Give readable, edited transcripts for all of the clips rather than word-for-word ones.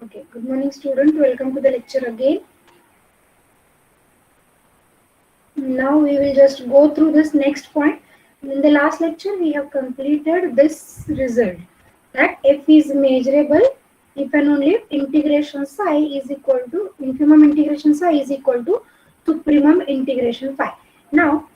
Okay, good morning student. Welcome to the lecture again. Now we will just go through this next point. In the last lecture we have completed this result that f is measurable if and only if integration psi is equal to infimum integration psi is equal to supremum integration phi. Now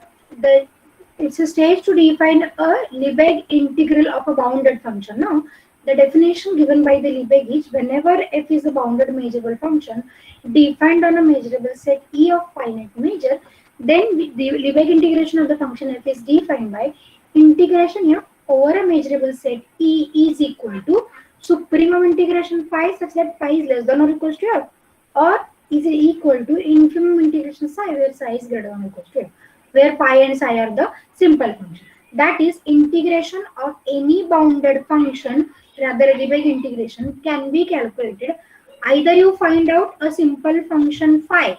it's a stage to define a Lebesgue integral of a bounded function. Now the definition given by the Lebesgue is whenever f is a bounded measurable function defined on a measurable set E of finite measure, then the Lebesgue integration of the function f is defined by integration f over a measurable set E is equal to supremum integration phi such that phi is less than or equals to f, or is equal to infimum integration psi where psi is greater than or equals to f, where phi and psi are the simple function. That is, integration of any bounded function, rather Lebesgue integration, can be calculated. Either you find out a simple function phi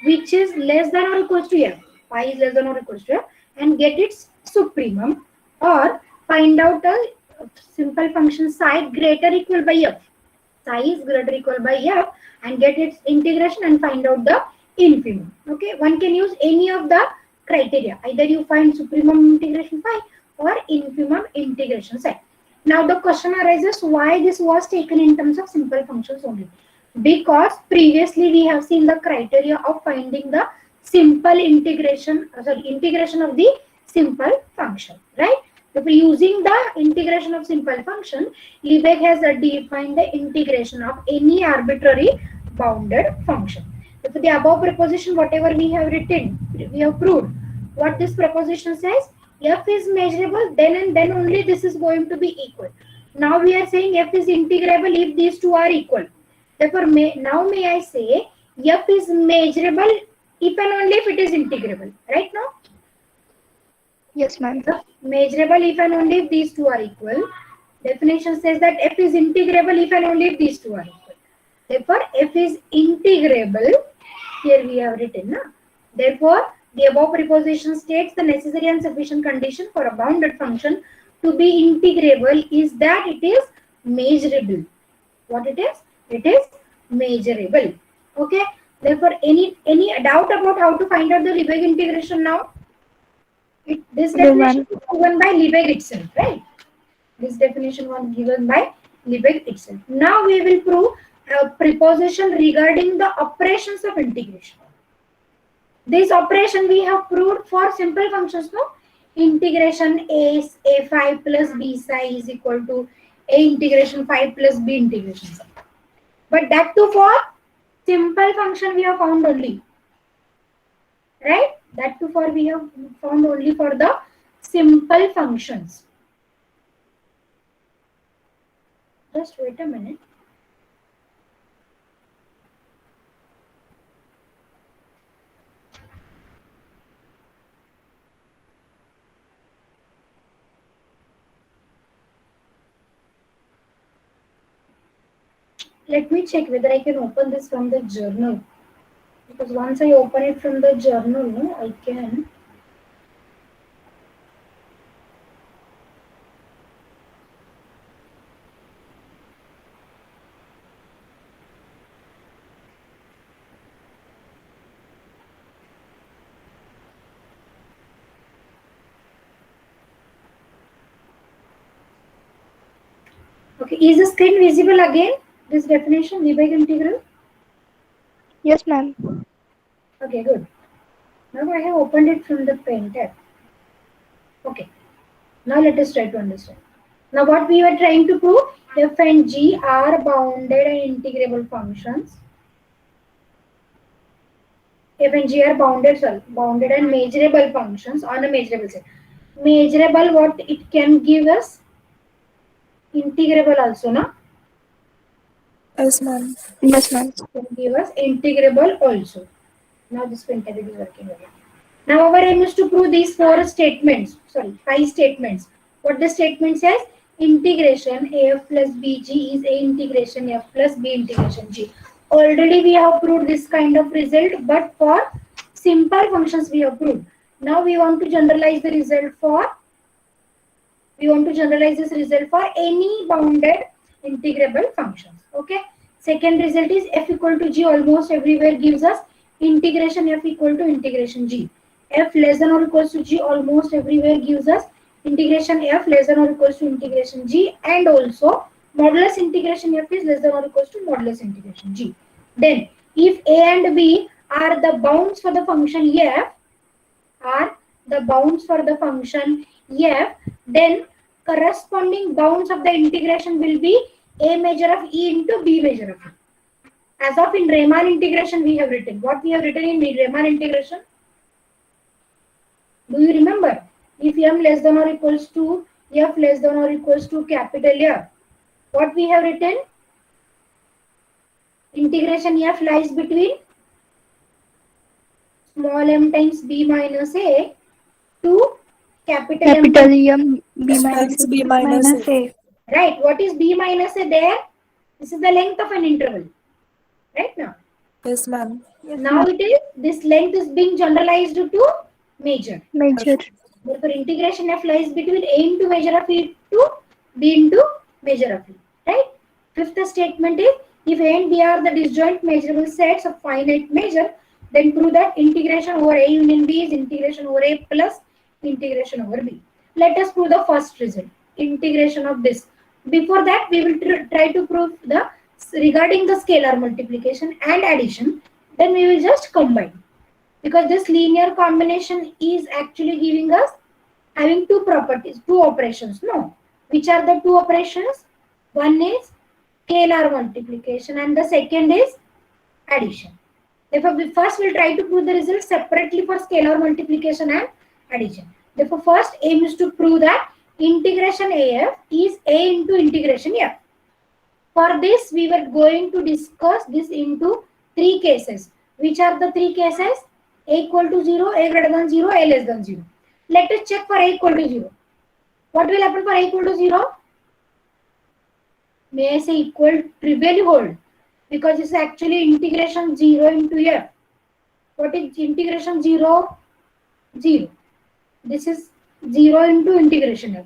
which is less than or equals to f, phi is less than or equals to f, and get its supremum, or find out a simple function psi greater equal by f, psi is greater equal by f, and get its integration and find out the infimum. Okay, one can use any of the criteria. Either you find supremum integration phi or infimum integration psi. Now the question arises, why this was taken in terms of simple functions only? Because previously we have seen the criteria of finding the simple integration, integration of the simple function, right? If using the integration of simple function, Lebesgue has defined the integration of any arbitrary bounded function. If the above proposition, whatever we have written, we have proved, what this proposition says, f is measurable, then and then only this is going to be equal. Now we are saying f is integrable if these two are equal. Therefore, now may I say f is measurable if and only if it is integrable, right now? Yes, ma'am. Measurable if and only if these two are equal. Definition says that f is integrable if and only if these two are equal. Therefore, f is integrable. Here we have written. Na? Therefore, the above preposition states the necessary and sufficient condition for a bounded function to be integrable is that it is measurable. What it is? It is measurable. Okay. Therefore, any doubt about how to find out the Lebesgue integration now? This definition was given by Lebesgue itself, right? This definition was given by Lebesgue itself. Now we will prove a preposition regarding the operations of integration. This operation we have proved for simple functions, no? Integration a phi plus b psi is equal to a integration phi plus b integration psi. But that too for simple function we have found only. Right? That too for we have found only for the simple functions. Just wait a minute. Let me check whether I can open this from the journal. Because once I open it from the journal, no, I can. Okay, is the screen visible again? This definition, Lebesgue integral? Yes, ma'am. Okay, good. Now I have opened it from the pen tab. Okay. Now let us try to understand. Now what we were trying to prove, f and g are bounded and integrable functions. F and g are bounded and measurable functions on a measurable set. Measurable, what it can give us? Integrable also, no? Yes, ma'am. Yes, ma'am. Can give us integrable also. Now this pen tab is working again. Now our aim is to prove these five statements. What the statement says? Integration af plus bg is a integration f plus b integration g. Already we have proved this kind of result, but for simple functions we have proved. Now we want to generalize the result for. We want to generalize this result for any bounded integrable functions. Okay. Second result is f equal to g almost everywhere gives us integration f equal to integration g. F less than or equals to g almost everywhere gives us integration f less than or equals to integration g, and also modulus integration f is less than or equals to modulus integration g. Then if a and b are the bounds for the function f, f, then corresponding bounds of the integration will be a measure of e into b measure of e. As of in Riemann integration we have written. What we have written in Riemann integration? Do you remember? If m less than or equals to f less than or equals to capital F, what we have written? Integration f lies between small m times b minus a to capital M B Times b minus a. Right. What is b minus a there? This is the length of an interval. Right now. Yes, ma'am. Now it is, this length is being generalized to major. Major. Therefore, integration f lies between a into measure of e to b into measure of e. Right. Fifth statement is, if a and b are the disjoint measurable sets of finite measure, then prove that integration over a union b is integration over a plus integration over b. Let us prove the first result, integration of this. Before that, we will try to prove the regarding the scalar multiplication and addition. Then we will just combine, because this linear combination is actually giving us having two properties, two operations. No, which are the two operations? One is scalar multiplication and the second is addition. Therefore, we first will try to prove the results separately for scalar multiplication and addition. Therefore, first aim is to prove that integration AF is A into integration F. For this, we were going to discuss this into three cases. Which are the three cases? A equal to 0, A greater than 0, A less than 0. Let us check for A equal to 0. What will happen for A equal to 0? May I say equal trivially hold, because this is actually integration 0 into F. What is integration 0? 0. This is 0 into integration F.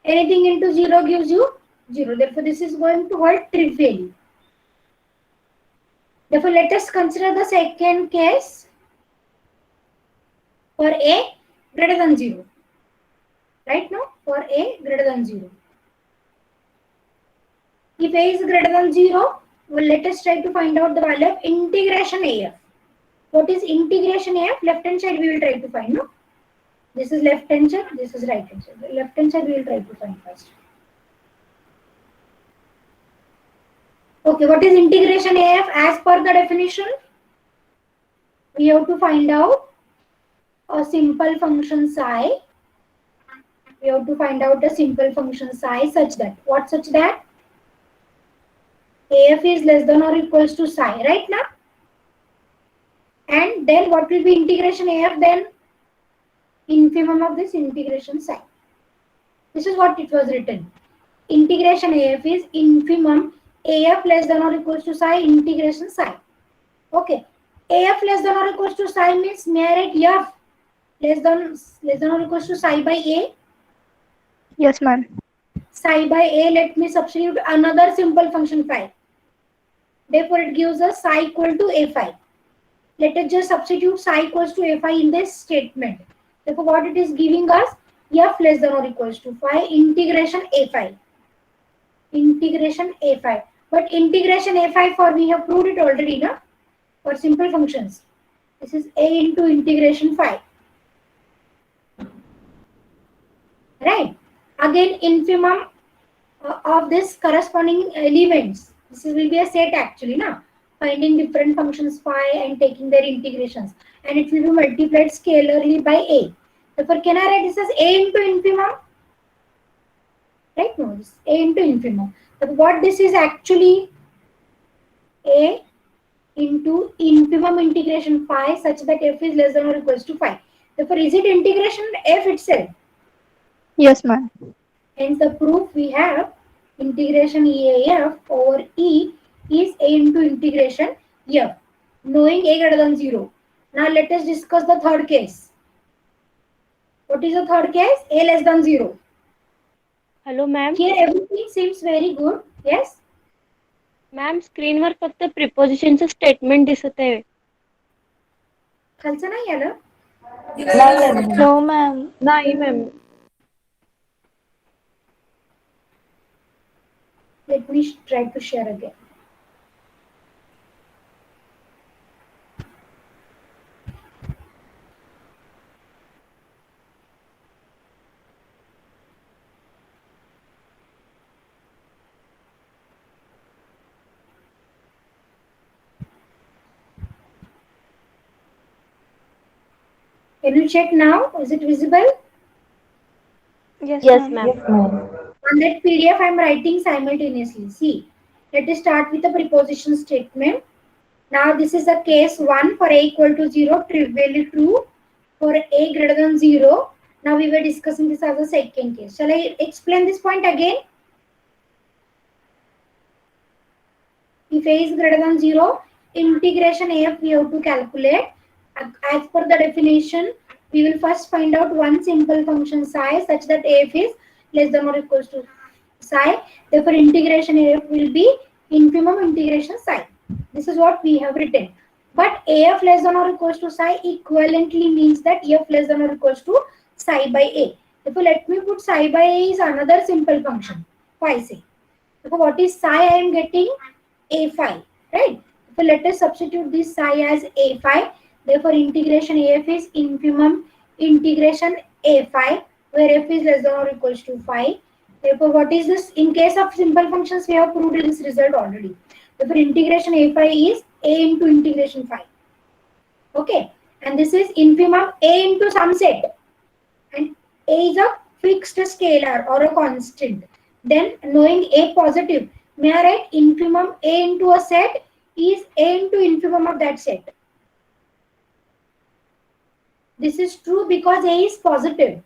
Anything into 0 gives you 0. Therefore, this is going to hold trivially. Therefore, let us consider the second case for A greater than 0. Right now, for A greater than 0. If A is greater than 0, well, let us try to find out the value of integration AF. What is integration AF? Left hand side we will try to find. No? This is left hand side, this is right hand side. The left hand side we will try to find first. Okay, what is integration AF? As per the definition, we have to find out a simple function psi. We have to find out a simple function psi such that, what such that? AF is less than or equals to psi, right now? And then what will be integration AF then? Infimum of this integration psi. This is what it was written. Integration AF is infimum AF less than or equals to psi integration psi. Okay. AF less than or equals to psi means, may I write F less than or equals to psi by A? Yes, ma'am. Psi by A, let me substitute another simple function phi. Therefore, it gives us psi equal to A phi. Let us just substitute psi equals to A phi in this statement. Therefore, what it is giving us? F less than or equals to phi integration A phi. Integration A phi. But integration A phi for we have proved it already, na? For simple functions. This is A into integration phi. Right. Again, infimum of this corresponding elements. This will be a set actually, na? Finding different functions phi and taking their integrations. And it will be multiplied scalarly by A. Therefore, can I write this as A into infimum? Right? No, this is A into infimum. But what this is actually? A into infimum integration phi such that F is less than or equals to phi. Therefore, is it integration F itself? Yes, ma'am. Hence, the proof we have integration EAF over E is A into integration F, knowing A greater than 0. Now, let us discuss the third case. What is the third case? A less than 0. Hello, ma'am. Here, everything seems very good. Yes? Ma'am स्क्रीनवर फक्त प्रिपोजिशनचं statement दिसत आहे. खालचं नाही आलं? No, ma'am. नाही ma'am. Let me try to share again. Can you check now? Is it visible? Yes, Yes ma'am. ma'am. On that PDF, I am writing simultaneously. See, let us start with the preposition statement. Now, this is a case 1 for a equal to 0, trivially true. For a greater than 0, now we were discussing this as a second case. Shall I explain this point again? If a is greater than 0, integration af we have to calculate. As per the definition, we will first find out one simple function psi such that af is less than or equals to psi. Therefore, integration af will be infimum integration psi. This is what we have written. But af less than or equals to psi equivalently means that f less than or equals to psi by a. Therefore, let me put psi by a is another simple function. Phi say. Therefore, what is psi I am getting? A phi, right? So let us substitute this psi as a phi. Therefore, integration af is infimum integration a phi, where f is less than or equals to phi. Therefore, what is this? In case of simple functions, we have proved this result already. Therefore, integration a phi is a into integration phi. Okay, and this is infimum a into some set, and a is a fixed scalar or a constant. Then, knowing a positive, may I write infimum a into a set is a into infimum of that set. This is true because a is positive.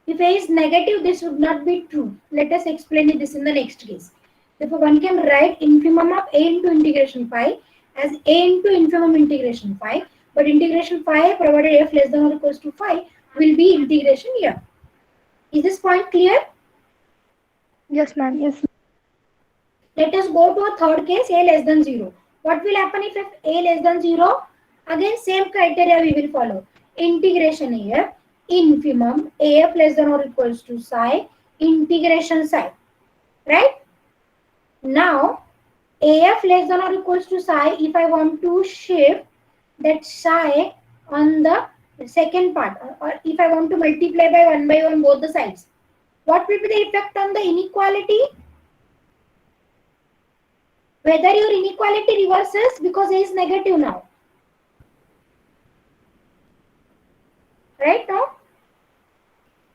If a is negative, this would not be true. Let us explain this in the next case. Therefore, one can write infimum of a into integration phi as a into infimum integration phi. But integration phi, provided f less than or equals to phi, will be integration here. Is this point clear? Yes, ma'am. Yes. Let us go to a third case, a less than 0. What will happen if a less than 0? Again, same criteria we will follow. Integration af, infimum, af less than or equals to psi, integration psi. Right? Now, af less than or equals to psi, if I want to shift that psi on the second part, or if I want to multiply by 1 by 1 both the sides, what will be the effect on the inequality? Whether your inequality reverses because a is negative now. Right now?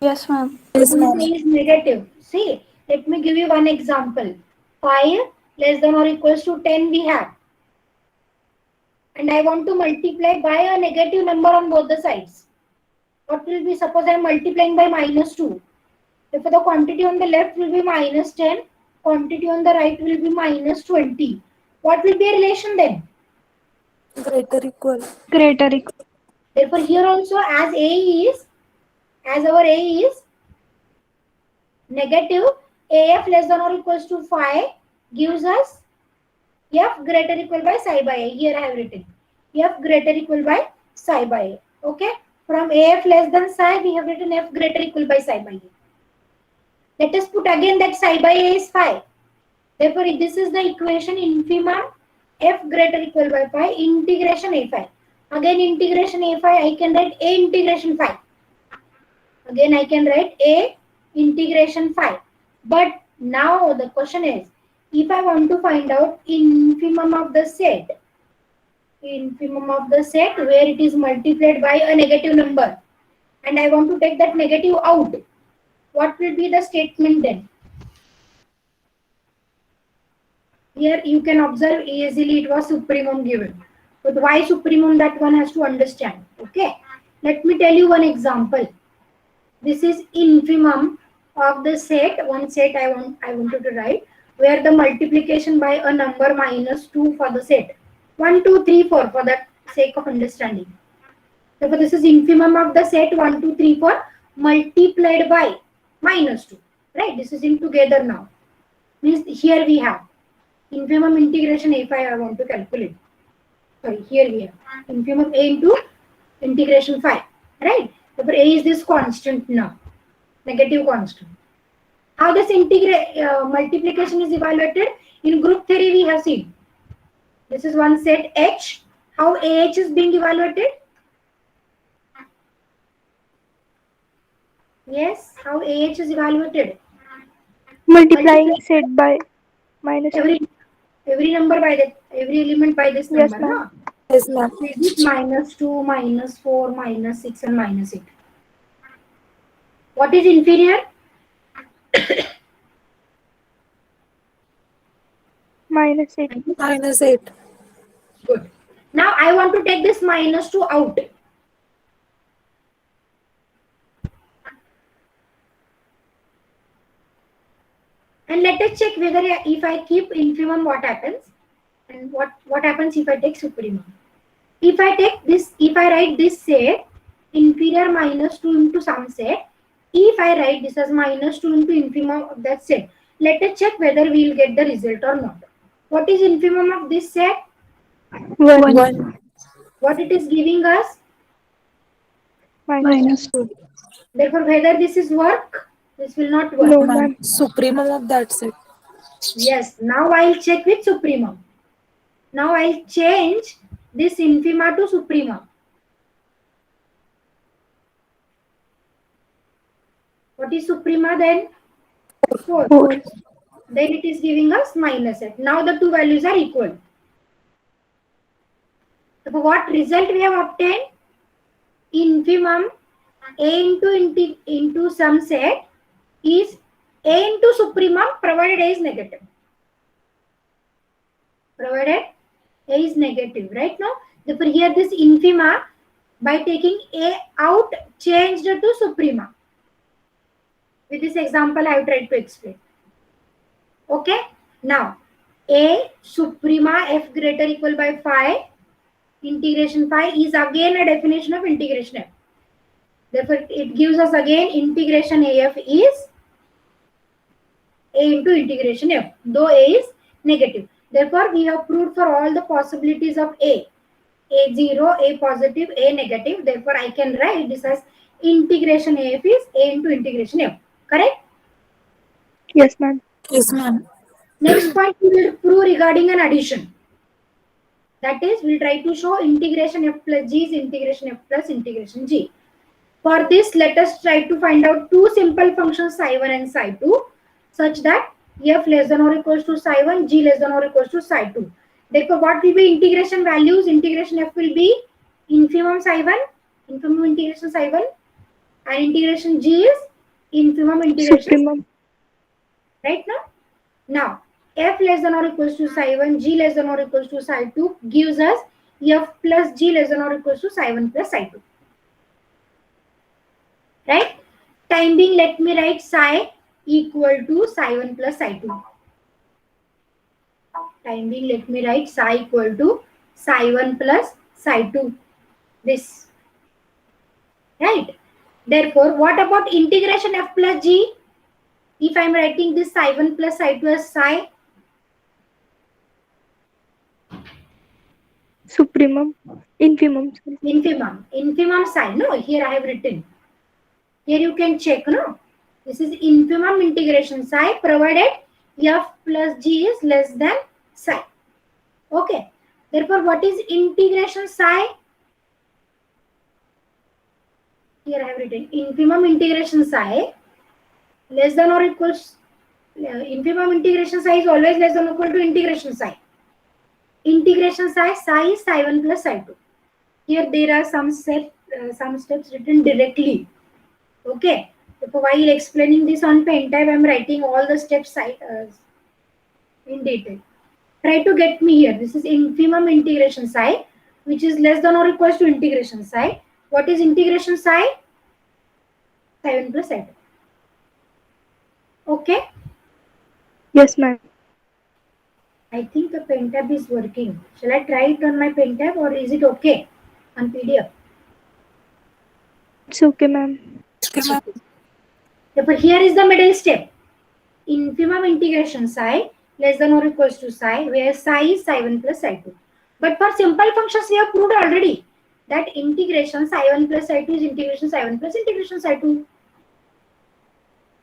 Yes, ma'am. Yes Since ma'am. a is negative. See, let me give you one example. 5 less than or equals to 10 we have. And I want to multiply by a negative number on both the sides. What will be, suppose I am multiplying by minus 2. Therefore, the quantity on the left will be minus 10. Quantity on the right will be minus 20. What will be a relation then? Greater equal. Greater equal. Therefore, here also as our a is negative, af less than or equals to phi gives us f greater equal by psi by a. Here I have written f greater equal by psi by a. Okay. From af less than psi, we have written f greater equal by psi by a. Let us put again that psi by a is phi. Therefore, this is the equation infimum f greater equal by phi integration a phi. Again, integration a phi, I can write a integration phi. Again, I can write a integration phi. But now the question is, if I want to find out infimum of the set where it is multiplied by a negative number, and I want to take that negative out, what will be the statement then? Here you can observe easily it was supremum given. But why supremum, that one has to understand. Okay. Let me tell you one example. This is infimum of the set. One set I wanted to write where the multiplication by a number minus 2 for the set. 1, 2, 3, 4 for the sake of understanding. Therefore, this is infimum of the set 1, 2, 3, 4 multiplied by minus 2. Right? This is in together now. Means here we have Infimum integration if I want to calculate. Sorry, here we have infimum a into integration phi, right? Therefore, a is this constant now, negative constant. How this multiplication is evaluated? In group theory, we have seen. This is one set H. How AH is being evaluated? Yes, how AH is evaluated? Multiplying set by minus Every number by that, every element by this Yes, number, ma'am. no? Yes, ma'am. Is it -2, -4, -6, and -8? What is inferior? minus 8. -8. Good. Now I want to take this -2 out. And let us check whether if I keep infimum, what happens, and what happens if I take supremum. If I take this, if I write this set inferior -2 into some set, if I write this as -2 into infimum of that set, let us check whether we will get the result or not. What is infimum of this set? 1. 1. What it is giving us? Minus 2. Therefore, whether this is work, this will not work. No, Ma'am. ma'am. Supremum of that set. Yes, now I'll check with supremum. Now I'll change this infima to supremum. What is suprema then? 4. 4. Then it is giving us -8. Now the two values are equal. So what result we have obtained? Infimum a into some set is a into supremum provided a is negative. Provided a is negative, right? Now, therefore here this infima, by taking a out, changed to suprema. With this example, I have tried to explain. Okay. Now, a suprema f greater equal by phi, integration phi is again a definition of integration f. Therefore, it gives us again integration AF is a into integration f, though a is negative. Therefore, we have proved for all the possibilities of a0, a positive, a negative. Therefore, I can write this as integration AF is a into integration f. Correct? Yes, ma'am. Yes, ma'am. Next point we will prove regarding an addition. That is, we'll try to show integration f plus g is integration f plus integration g. For this, let us try to find out two simple functions psi1 and psi2 such that f less than or equals to psi1, g less than or equals to psi2. Therefore, what will be integration values? Integration f will be infimum psi1, infimum integration psi1, and integration g is infimum integration. Supremum. Right now? Now, f less than or equals to psi1, g less than or equals to psi2 gives us f plus g less than or equals to psi1 plus psi2. Right? Time being, let me write psi equal to psi1 plus psi2. Time being, let me write psi equal to psi1 plus psi2. This. Right? Therefore, what about integration f plus g? If I am writing this psi1 plus psi2 as psi, Supremum. Infimum. Sorry. infimum psi. No, here I have written. Here you can check, no? This is infimum integration psi provided f plus g is less than psi. Okay. Therefore, what is integration psi? Here I have written infimum integration psi less than or equals, infimum integration psi is always less than or equal to integration psi. Integration psi is psi1 plus psi2. Here there are some steps written directly. Okay. So while explaining this on pen type, I am writing all the steps in detail. Try to get me here. This is infimum integration psi, which is less than or equals to integration psi. What is integration psi? Psi1 plus psi2. Okay. Yes, ma'am. I think the pen tab is working. Shall I try it on my pen tab or is it okay on PDF? It's okay, ma'am. Okay, ma'am. Therefore, here is the middle step. Infimum integration psi less than or equals to psi, where psi is psi1 plus psi2. But for simple functions, we have proved already that integration psi1 plus psi2 is integration psi1 plus integration psi2.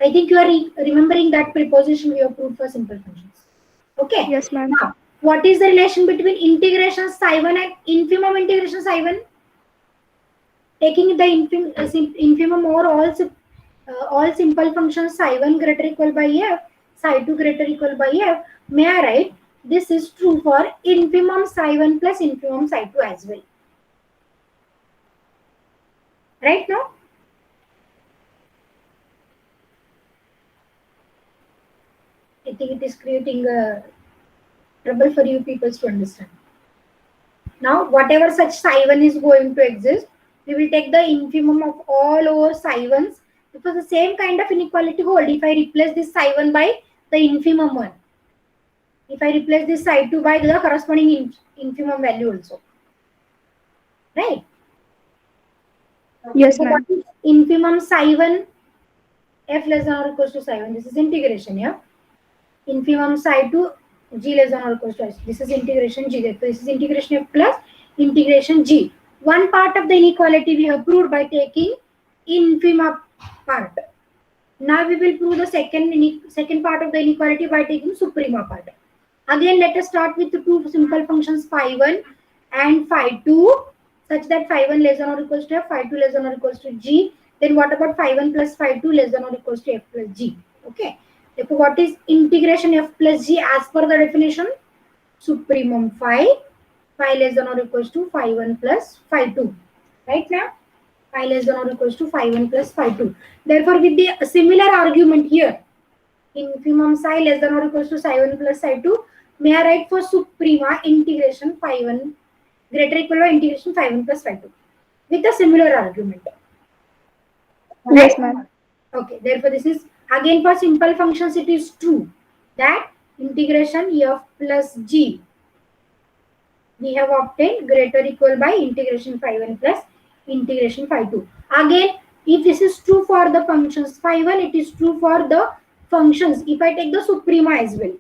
I think you are remembering that preposition we have proved for simple functions. Okay. Yes, ma'am. Now, what is the relation between integration psi1 and infimum integration psi1? Taking the infimum over all simple functions psi1 greater equal by f, psi2 greater equal by f, may I write this is true for infimum psi1 plus infimum psi2 as well. Right now? I think it is creating a trouble for you people to understand. Now, whatever such psi1 is going to exist, we will take the infimum of all over psi1s, because the same kind of inequality hold if I replace this psi1 by the infimum one. If I replace this psi2 by the corresponding infimum value also. Right? Yes, So ma'am. what is infimum psi1 f less than or equals to psi1? This is integration, yeah? Infimum psi2 g less than or equals to s. This is integration g. Therefore, this is integration f plus integration g. One part of the inequality we have proved by taking infima part. Now we will prove the second part of the inequality by taking suprema part. Again, let us start with the two simple functions phi1 and phi2, such that phi1 less than or equals to f, phi2 less than or equals to g. Then what about phi1 plus phi2 less than or equals to f plus g? Okay. Therefore, what is integration f plus g as per the definition? Supremum phi less than or equals to phi1 plus phi2. Right now? Phi less than or equals to phi1 plus phi2. Therefore, with the similar argument here, infimum psi less than or equals to psi1 plus psi2, may I write for suprema integration phi1 greater equal to integration phi1 plus phi2 with a similar argument. Yes, ma'am. Okay, therefore this is again for simple functions it is true that integration f plus g we have obtained greater equal by integration phi1 plus integration phi2. Again, if this is true for the functions phi1, it is true for the functions. If I take the suprema as well,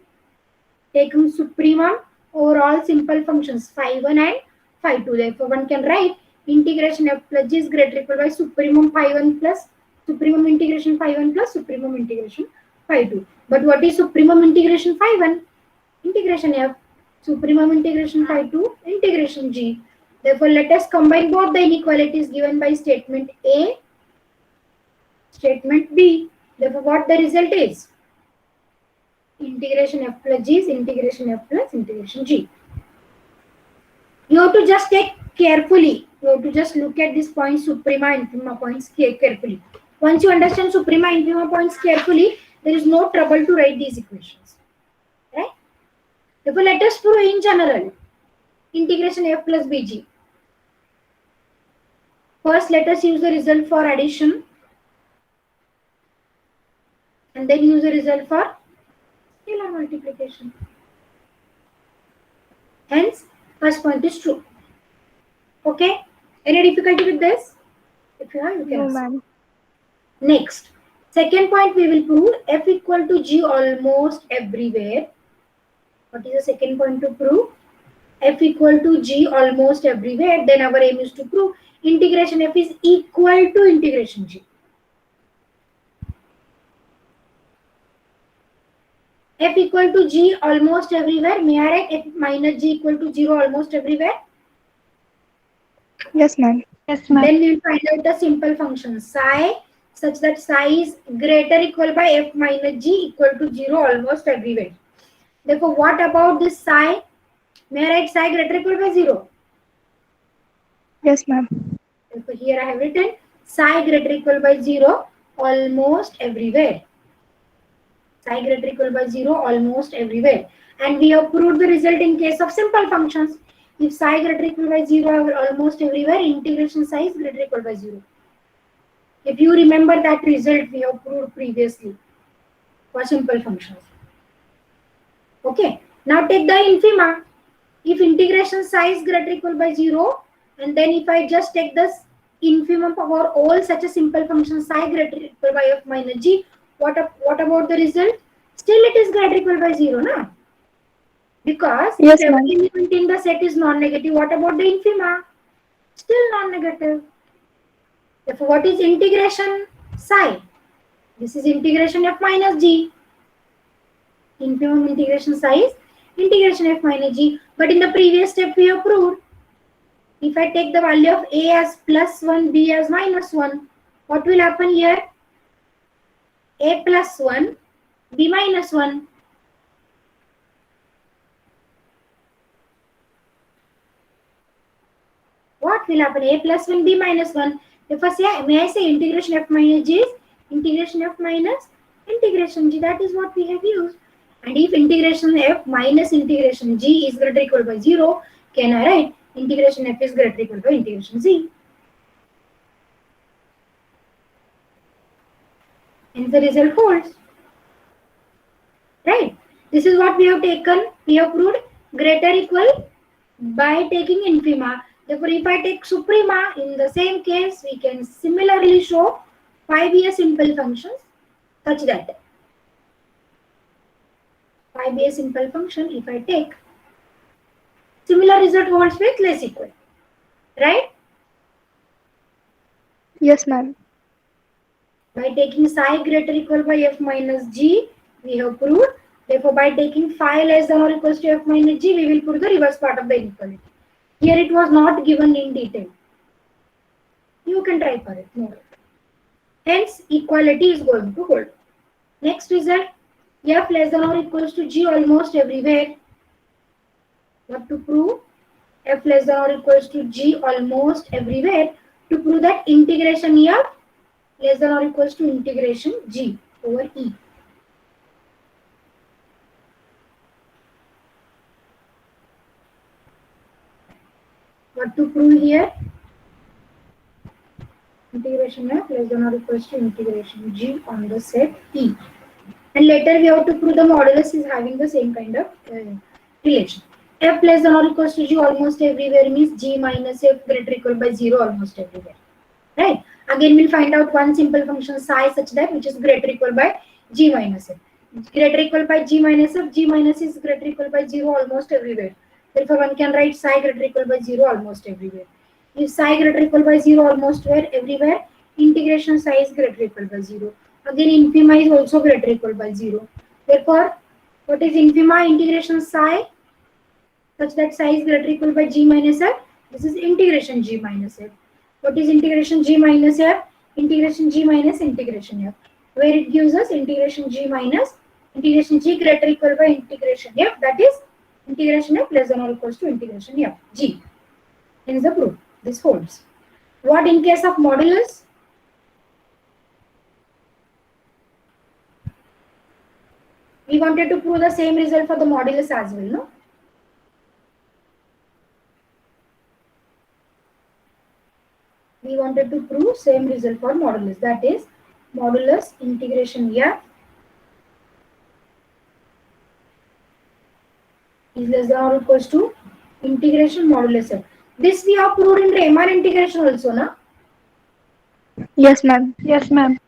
taking supremum over all simple functions phi1 and phi2. Therefore, one can write integration f plus g is greater equal by supremum phi1 plus supremum integration phi1 plus supremum integration phi2. But what is supremum integration phi1? Integration f. Supremum integration phi2 integration g. Therefore, let us combine both the inequalities given by statement A, statement B. Therefore, what the result is? Integration f plus g is integration f plus integration g. You have to just take carefully. You have to just look at these points, suprema, infima points carefully. Once you understand suprema, infima points carefully, there is no trouble to write these equations. Right? Therefore, let us prove in general integration f plus bg. First, let us use the result for addition, and then use the result for scalar multiplication. Hence, first point is true. Okay? Any difficulty with this? If you have, you can No, ask. ma'am. Next, second point we will prove f equal to g almost everywhere. What is the second point to prove? F equal to g almost everywhere. Then our aim is to prove integration f is equal to integration g. F equal to g almost everywhere. May I write f minus g equal to 0 almost everywhere? Yes, ma'am. Yes, ma'am. Then we will find out the simple function psi such that psi is greater equal by f minus g equal to 0 almost everywhere. Therefore, what about this psi? May I write psi greater equal by 0? Yes, ma'am. Therefore, here I have written psi greater equal by 0 almost everywhere. Psi greater equal by 0 almost everywhere. And we have proved the result in case of simple functions. If psi greater equal by 0 almost everywhere, integration psi is greater equal by 0. If you remember that result we have proved previously for simple functions. Okay. Now take the infima. If integration psi is greater equal by 0, and then if I just take this infimum for all such a simple function psi greater equal by f minus g, what about the result? Still it is greater equal by 0, na? Because Yes, if ma'am. every element in the set is non-negative, what about the infima? Still non-negative. Therefore, what is integration psi? This is integration f minus g. Infimum integration psi is integration f minus g. But in the previous step, we have proved if I take the value of a as plus 1, b as minus 1, what will happen here? A plus 1, b minus 1. What will happen? A plus 1, b minus 1. Therefore, may I say integration f minus g is integration f minus integration g. That is what we have used. And if integration f minus integration g is greater or equal by 0, can I write integration f is greater or equal by integration g? And the result holds. Right? This is what we have taken. We have proved greater or equal by taking infima. Therefore, if I take suprema, in the same case, we can similarly show phi be a simple functions such that phi be a simple function if I take similar result holds with less equal. Right? Yes, ma'am. By taking psi greater or equal by f minus g, we have proved. Therefore, by taking phi less than or equals to f minus g, we will prove the reverse part of the inequality. Here it was not given in detail. You can try for it. No. Hence, equality is going to hold. Next result, f less than or equals to g almost everywhere. What to prove? F less than or equals to g almost everywhere. To prove that integration f less than or equals to integration g over e. What to prove here? Integration f less than or equals to integration g on the set E. And later we have to prove the modulus is having the same kind of relation. F less than or equals to g almost everywhere means g minus f greater or equal by 0 almost everywhere. Right? Again we'll find out one simple function psi such that which is greater or equal by g minus f. Greater or equal by g minus f, g minus is greater or equal by 0 almost everywhere. Therefore one can write psi greater or equal by 0 almost everywhere. If psi greater or equal by 0 almost everywhere, integration psi is greater or equal by 0. Again, infima is also greater or equal by 0. Therefore, what is infima? Integration psi such that psi is greater or equal by g minus f. This is integration g minus f. What is integration g minus f? Integration g minus integration f. Where it gives us integration g minus integration g greater or equal by integration f. That is integration f less than or equals to integration f g. Hence the proof. This holds. What in case of modulus? We wanted to prove the same result for the modulus as well, no? We wanted to prove same result for modulus. That is modulus integration f is less than or equals to integration modulus f. This we have proved in Riemann integration also, na? Yes, ma'am. Yes, ma'am.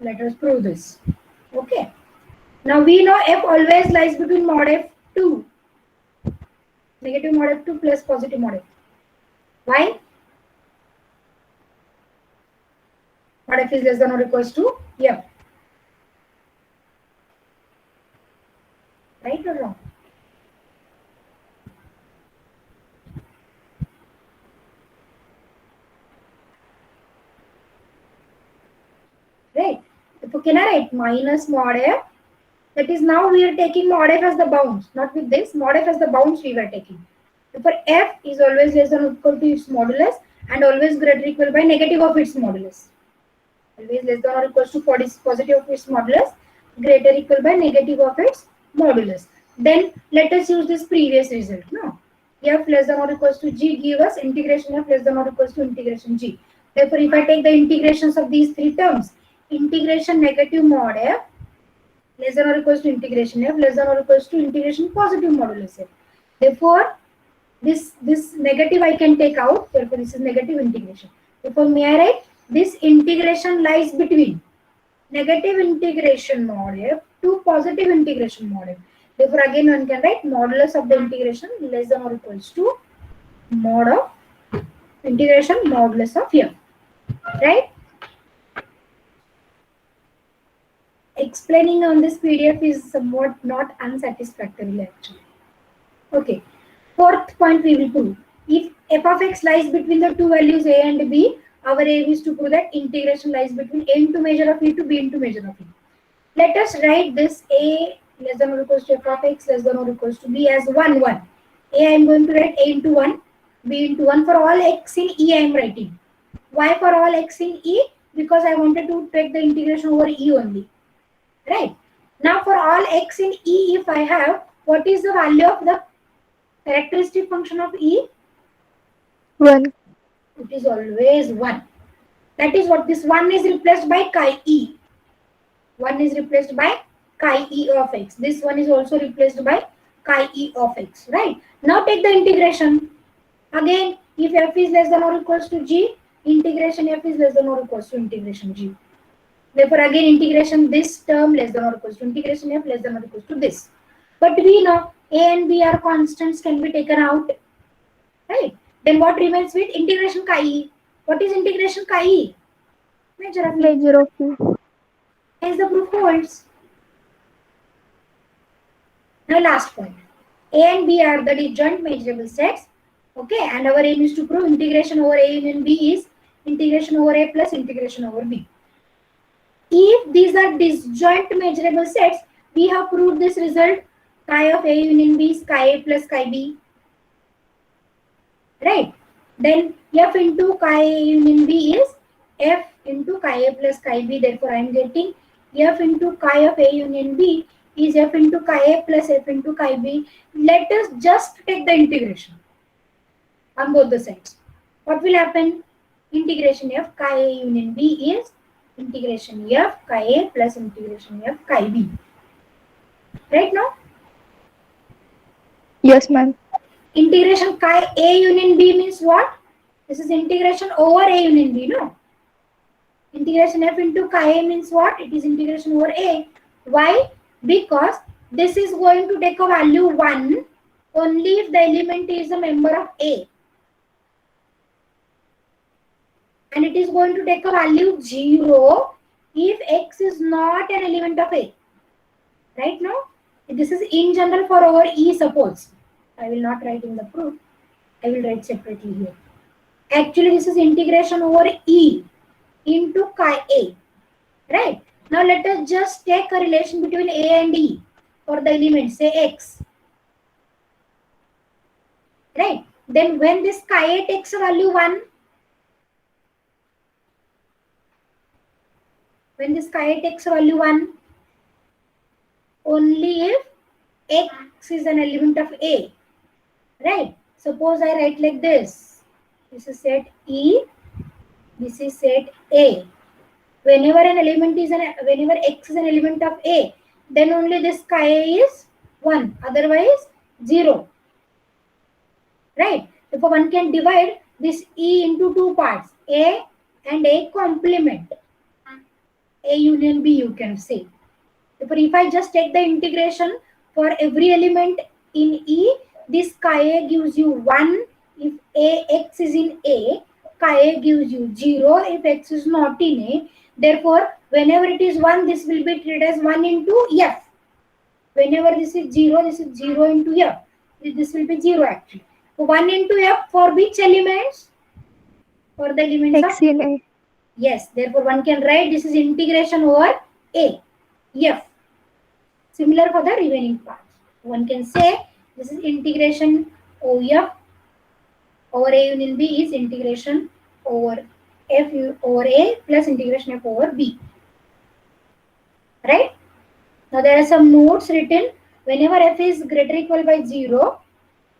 Let us prove this. Okay. Now we know f always lies between mod f2, negative mod f2 plus positive mod f. Why? Mod f is less than or equals to f. Right or wrong? Right. So can I write minus mod f? That is now we are taking mod f as the bounds. Not with this. Mod f as the bounds we were taking. Therefore f is always less than or equal to its modulus and always greater or equal by negative of its modulus. Always less than or equals to positive of its modulus, greater or equal by negative of its modulus. Then let us use this previous result. No, f less than or equals to g give us integration f less than or equals to integration g. Therefore, if I take the integrations of these three terms, integration negative mod f less than or equals to integration f less than or equals to integration positive modulus f. Therefore, this negative I can take out. Therefore, this is negative integration. Therefore, may I write this integration lies between negative integration mod f to positive integration mod f. Therefore, again one can write modulus of the integration less than or equals to mod of integration modulus of f. Right? Explaining on this PDF is somewhat not unsatisfactory actually. Okay. Fourth point we will prove. If f of x lies between the two values a and b, our aim is to prove that integration lies between a into measure of e to b into measure of e. Let us write this a less than or equals to f of x less than or equals to b as 1, 1. A I am going to write a into 1, b into 1 for all x in e I am writing. Why for all x in e? Because I wanted to take the integration over e only. Right? Now for all x in e, if I have, what is the value of the characteristic function of e? 1. It is always 1. That is what this 1 is replaced by chi e. 1 is replaced by chi e of x. This one is also replaced by chi e of x. Right? Now take the integration. Again, if f is less than or equals to g, integration f is less than or equals to integration g. Therefore, again integration this term less than or equals to integration f less than or equals to this. But we know a and b are constants, can be taken out. Right? Then what remains with integration chi e? What is integration chi e? Measure of e. Measure of e. Hence the proof holds. Now last point. A and b are the disjoint measurable sets. Okay, and our aim is to prove integration over a union b is integration over a plus integration over b. If these are disjoint measurable sets, we have proved this result. Chi of a union b is chi a plus chi b. Right? Then f into chi a union b is f into chi a plus chi b. Therefore, I am getting f into chi of a union b is f into chi a plus f into chi b. Let us just take the integration on both the sides. What will happen? Integration f chi a union b is integration f chi a plus integration f chi b. Right now? Yes, ma'am. Integration chi a union b means what? This is integration over a union b, no? Integration f into chi a means what? It is integration over a. Why? Because this is going to take a value 1 only if the element is a member of a. And it is going to take a value 0 if x is not an element of a. Right now? This is in general for our e suppose. I will not write in the proof. I will write separately here. Actually, this is integration over e into chi a. Right? Now let us just take a relation between a and e for the element, say x. Right? Then when this chi a takes a value 1, when this chi a takes a value 1, only if x is an element of a. Right? Suppose I write like this. This is set E. This is set A. Whenever whenever x is an element of a, then only this chi a is 1. Otherwise 0. Right? Therefore, one can divide this E into two parts, A and A complement. A union B, you can say. Therefore, if I just take the integration for every element in E, this chi a gives you 1 if x is in A, chi a gives you 0 if x is not in A. Therefore, whenever it is 1, this will be treated as 1 into f. Whenever this is 0, this is 0 into f. This will be 0 actually. 1 into f for which elements? For the elements X of in a. yes. Therefore, one can write this is integration over a f. Similar for the remaining parts. One can say this is integration of over a union b is integration over f over a plus integration f over b. Right? Now there are some notes written. Whenever f is greater or equal by 0,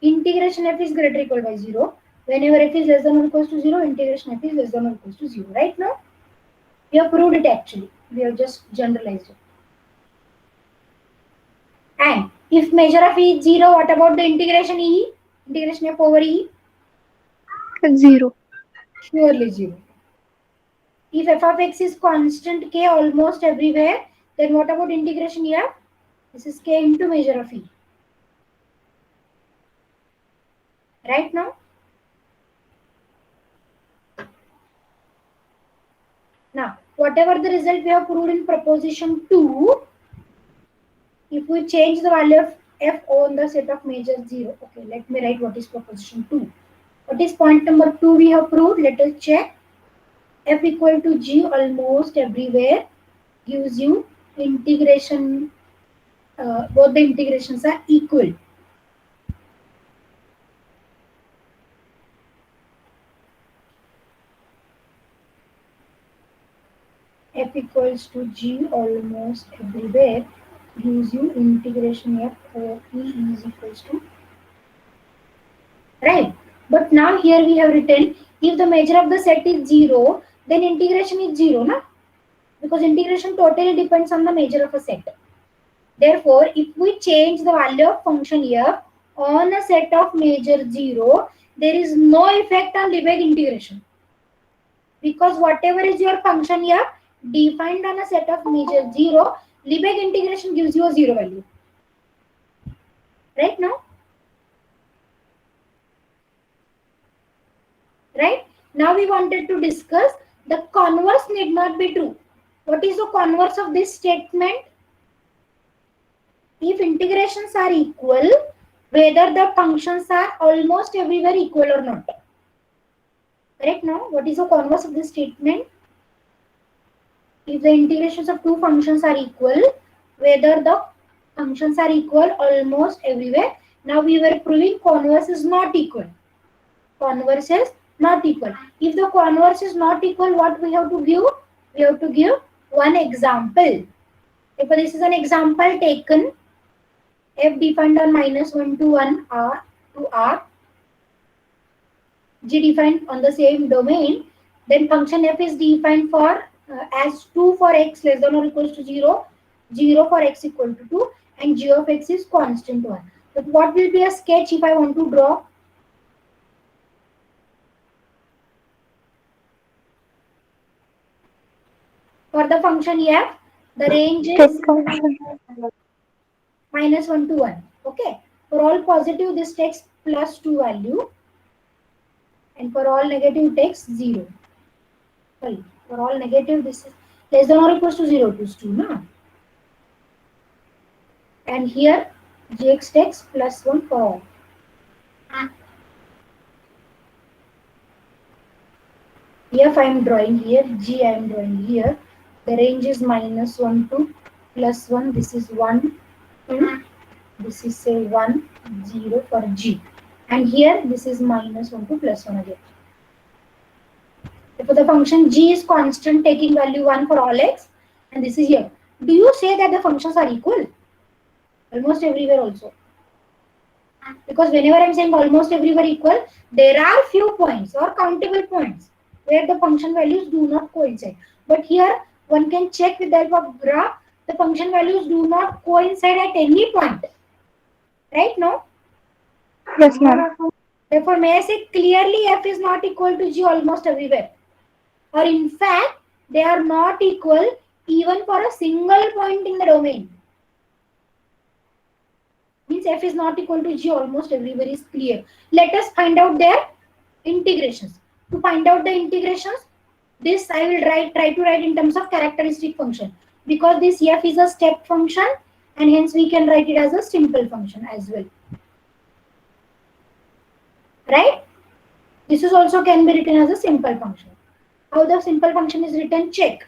integration f is greater or equal by 0. Whenever f is less than or equals to 0, integration f is less than or equals to 0. Right now? We have proved it actually. We have just generalized it. And if measure of e is 0, what about the integration e? Integration f over e? 0. Surely 0. If f of x is constant k almost everywhere, then what about integration f? This is K into measure of E. Right now? Now, whatever the result we have proved in proposition 2, if we change the value of f on the set of measures 0. Okay, let me write what is proposition 2. What is point number 2 we have proved? Let us check. F equal to G almost everywhere gives you integration, both the integrations are equal. F equals to G almost everywhere gives you integration f over E is equals to, right? But now here we have written if the measure of the set is 0, then integration is 0, na? Because integration totally depends on the measure of a set. Therefore, if we change the value of function f on a set of measure 0, there is no effect on Lebesgue integration. Because whatever is your function f defined on a set of measure 0, Lebesgue integration gives you a 0 value. Right now? Right? Now we wanted to discuss the converse need not be true. What is the converse of this statement? If integrations are equal, whether the functions are almost everywhere equal or not. Correct now? What is the converse of this statement? If the integrations of two functions are equal, whether the functions are equal almost everywhere. Now we were proving converse is not equal. Converse is not equal. If the converse is not equal, what we have to give? We have to give one example. If this is an example taken, f defined on -1 to 1 r to r, g defined on the same domain, then function f is defined for as 2 for x less than or equals to 0, 0 for x equal to 2, and g of x is constant 1. But what will be a sketch if I want to draw? For the function f, the range Step is function. -1 to 1. Okay. For all positive, this takes +2 value. And for all negative, takes 0. Sorry, for all negative, this is less than or equals to 0 to 2. No? And here, gx takes +1 for all. F I am drawing here, G I am drawing here. The range is -1 to +1. This is 1, 2. This is say 1, 0 for G. And here, this is -1 to +1 again. Therefore, the function g is constant taking value 1 for all x, and this is here. Do you say that the functions are equal? Almost everywhere also. Because whenever I am saying almost everywhere equal, there are few points or countable points where the function values do not coincide. But here, one can check with the help of graph, the function values do not coincide at any point. Right now? Yes, ma'am. Therefore, may I say clearly f is not equal to g almost everywhere. Or in fact, they are not equal even for a single point in the domain. Means f is not equal to g almost everywhere is clear. Let us find out their integrations. To find out the integrations, this I will try to write in terms of characteristic function. Because this f is a step function and hence we can write it as a simple function as well. Right? This is also can be written as a simple function. How the simple function is written? Check.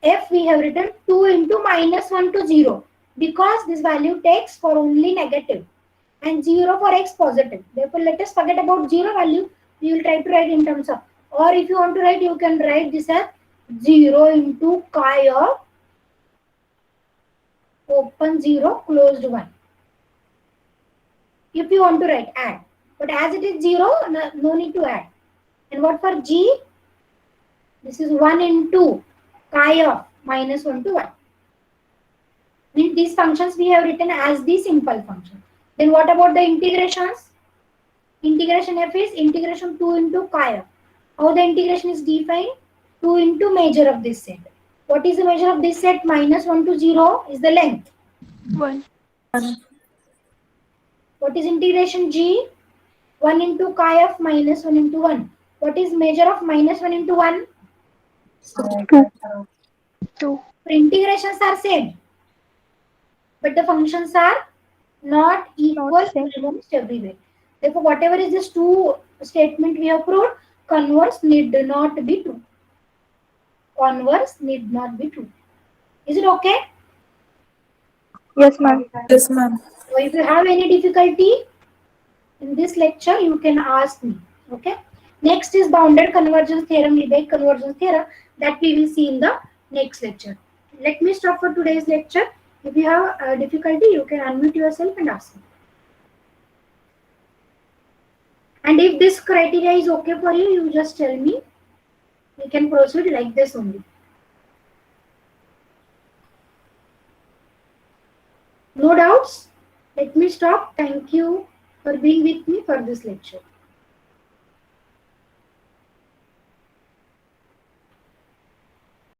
F we have written 2 into -1 to 0 because this value takes for only negative and 0 for x positive. Therefore, let us forget about 0 value. We will try to write in terms of, or if you want to write, you can write this as 0 into chi of open 0 closed 1. If you want to write, add. But as it is 0, no need to add. And what for g? This is 1 into chi of -1 to 1. Means these functions we have written as the simple function. Then what about the integrations? Integration f is integration 2 into chi of. How the integration is defined? 2 into measure of this set. What is the measure of this set? -1 to 0 is the length. 1. 1. What is integration g? 1 into chi of minus 1 into 1. What is measure of minus 1 into 1? 2. So integrations are same, but the functions are not equal same. almost everywhere. Therefore, whatever is this two statement we have proved, converse need not be true. Converse need not be true. Is it okay? Yes, ma'am. Yes, ma'am. So if you have any difficulty in this lecture, you can ask me. Okay. Next is bounded convergence theorem, Lebesgue convergence theorem, that we will see in the next lecture. Let me stop for today's lecture. If you have a difficulty, you can unmute yourself and ask me. And if this criteria is okay for you, you just tell me. We can proceed like this only. No doubts? Let me stop. Thank you for being with me for this lecture.